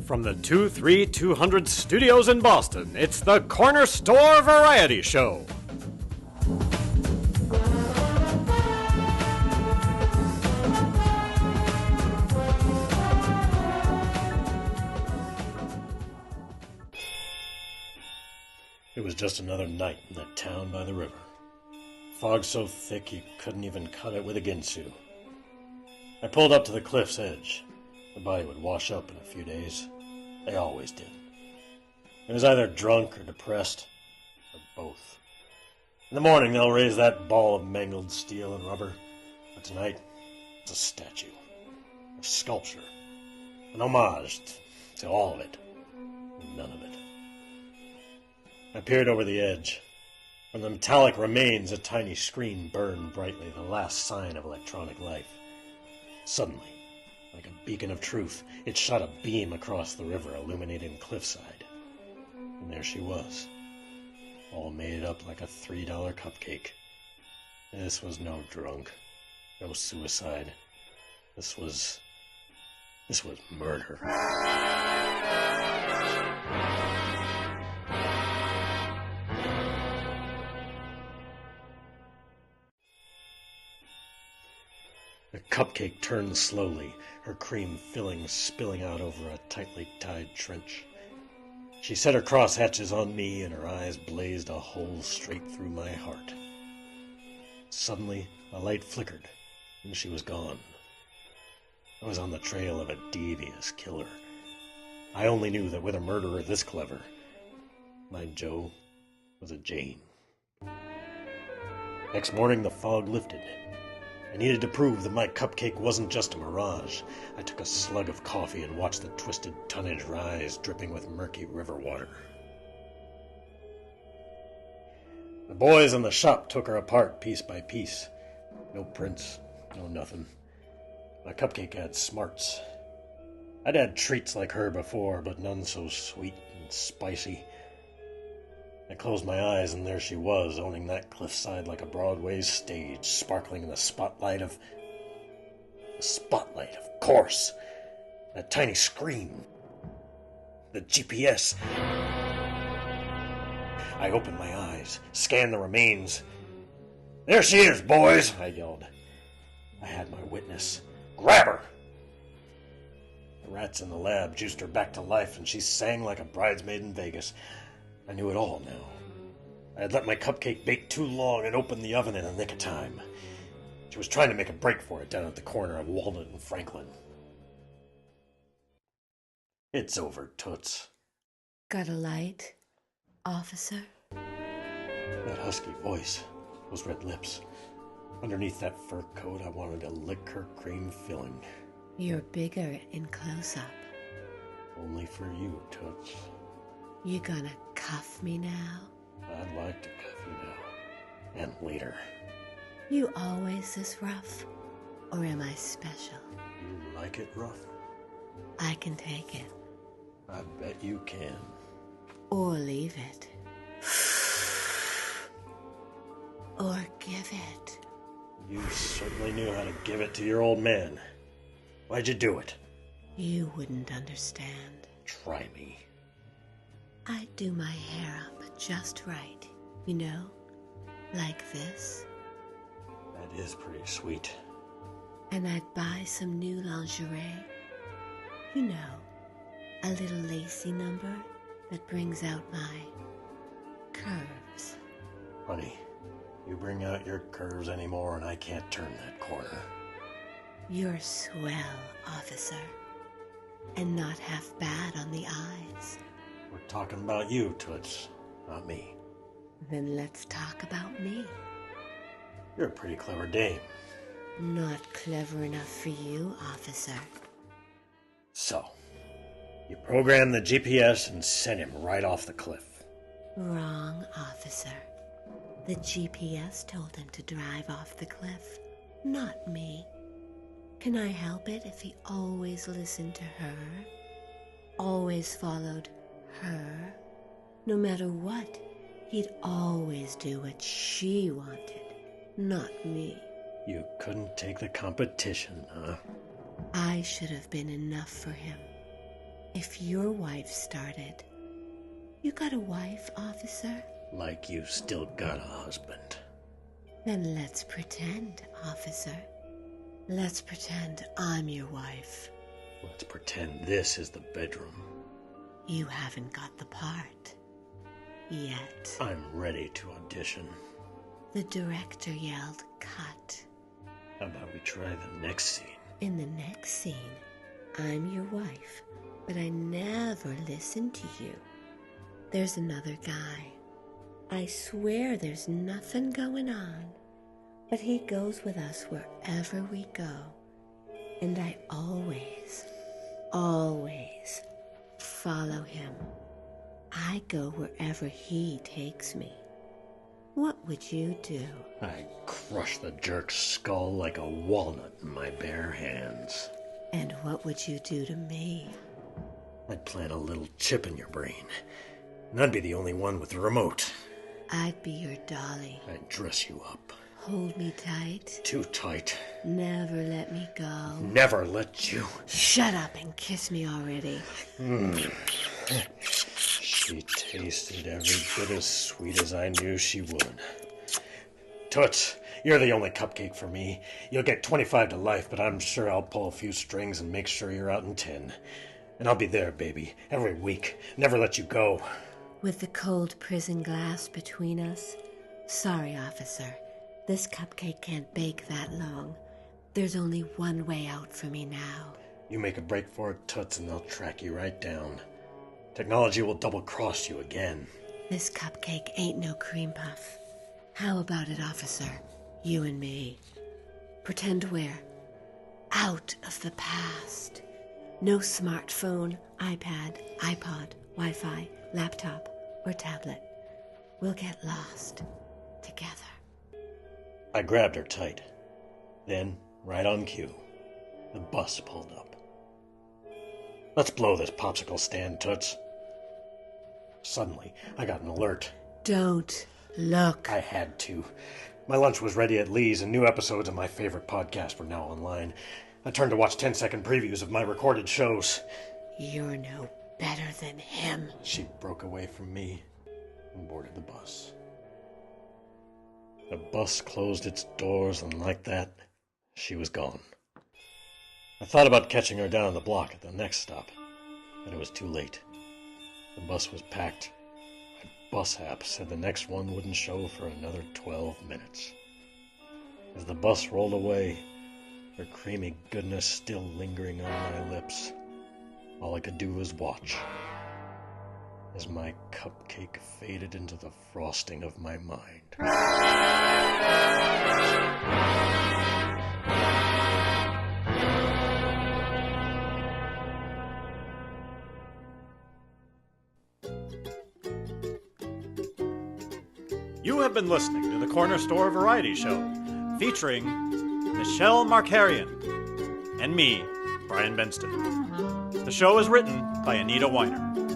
From the 23200 studios in Boston, it's the Corner Store Variety Show. It was just another night in that town by the river. Fog so thick you couldn't even cut it with a ginsu. I pulled up to the cliff's edge. The body would wash up in a few days. They always did. It was either drunk or depressed, or both. In the morning they'll raise that ball of mangled steel and rubber, but tonight it's a statue, a sculpture, an homage to all of it, and none of it. I peered over the edge. From the metallic remains, a tiny screen burned brightly, the last sign of electronic life. Suddenly, like a beacon of truth, it shot a beam across the river, illuminating the cliffside. And there she was, all made up like a $3 cupcake. This was no drunk, no suicide. This was murder. The cupcake turned slowly, her cream filling spilling out over a tightly tied trench. She set her crosshatches on me, and her eyes blazed a hole straight through my heart. Suddenly, a light flickered, and she was gone. I was on the trail of a devious killer. I only knew that with a murderer this clever, my Joe was a Jane. Next morning, the fog lifted. I needed to prove that my cupcake wasn't just a mirage. I took a slug of coffee and watched the twisted tonnage rise, dripping with murky river water. The boys in the shop took her apart piece by piece. No prints, no nothing. My cupcake had smarts. I'd had treats like her before, but none so sweet and spicy. I closed my eyes, and there she was, owning that cliffside like a Broadway stage, sparkling in the spotlight of... The spotlight, of course! That tiny screen. The GPS. I opened my eyes, scanned the remains. There she is, boys! I yelled. I had my witness. Grab her! The rats in the lab juiced her back to life, and she sang like a bridesmaid in Vegas. I knew it all now. I had let my cupcake bake too long and opened the oven in the nick of time. She was trying to make a break for it down at the corner of Walnut and Franklin. It's over, Toots. Got a light, officer? That husky voice, those red lips. Underneath that fur coat, I wanted to lick her cream filling. You're bigger in close-up. Only for you, Toots. You gonna cuff me now? I'd like to cuff you now. And later. You always this rough? Or am I special? You like it rough? I can take it. I bet you can. Or leave it. Or give it. You certainly knew how to give it to your old man. Why'd you do it? You wouldn't understand. Try me. I'd do my hair up just right, you know? Like this. That is pretty sweet. And I'd buy some new lingerie. You know, a little lacy number that brings out my curves. Honey, you bring out your curves anymore and I can't turn that corner. You're swell, officer. And not half bad on the eyes. We're talking about you, Toots, not me. Then let's talk about me. You're a pretty clever dame. Not clever enough for you, officer. So, you programmed the GPS and sent him right off the cliff. Wrong, officer. The GPS told him to drive off the cliff, not me. Can I help it if he always listened to her? Always followed her? No matter what, he'd always do what she wanted, not me. You couldn't take the competition, huh? I should have been enough for him. If your wife started, you got a wife, officer? Like you still got a husband. Then let's pretend, officer. Let's pretend I'm your wife. Let's pretend this is the bedroom. You haven't got the part. Yet. I'm ready to audition. The director yelled, "Cut." How about we try the next scene? In the next scene, I'm your wife, but I never listen to you. There's another guy. I swear there's nothing going on, but he goes with us wherever we go. And I always follow him. I go wherever he takes me. What would you do? I'd crush the jerk's skull like a walnut in my bare hands. And what would you do to me? I'd plant a little chip in your brain. And I'd be the only one with the remote. I'd be your dolly. I'd dress you up. Hold me tight. Too tight. Never let me go. Never let you. Shut up and kiss me already. She tasted every bit as sweet as I knew she would. Toots, you're the only cupcake for me. You'll get 25 to life, but I'm sure I'll pull a few strings and make sure you're out in 10. And I'll be there, baby, every week. Never let you go. With the cold prison glass between us? Sorry, officer. This cupcake can't bake that long. There's only one way out for me now. You make a break for it, Toots, and they'll track you right down. Technology will double-cross you again. This cupcake ain't no cream puff. How about it, officer? You and me. Pretend we're out of the past. No smartphone, iPad, iPod, Wi-Fi, laptop, or tablet. We'll get lost together. I grabbed her tight. Then, right on cue, the bus pulled up. Let's blow this popsicle stand, Toots. Suddenly, I got an alert. Don't look. I had to. My lunch was ready at Lee's, and new episodes of my favorite podcast were now online. I turned to watch 10-second previews of my recorded shows. You're no better than him. She broke away from me and boarded the bus. The bus closed its doors, and like that, she was gone. I thought about catching her down the block at the next stop, but it was too late. The bus was packed. My bus app said the next one wouldn't show for another 12 minutes. As the bus rolled away, her creamy goodness still lingering on my lips, all I could do was watch as my cupcake faded into the frosting of my mind. You have been listening to the Corner Store Variety Show, featuring Michelle Markarian and me, Brian Benston. The show is written by Anita Weiner.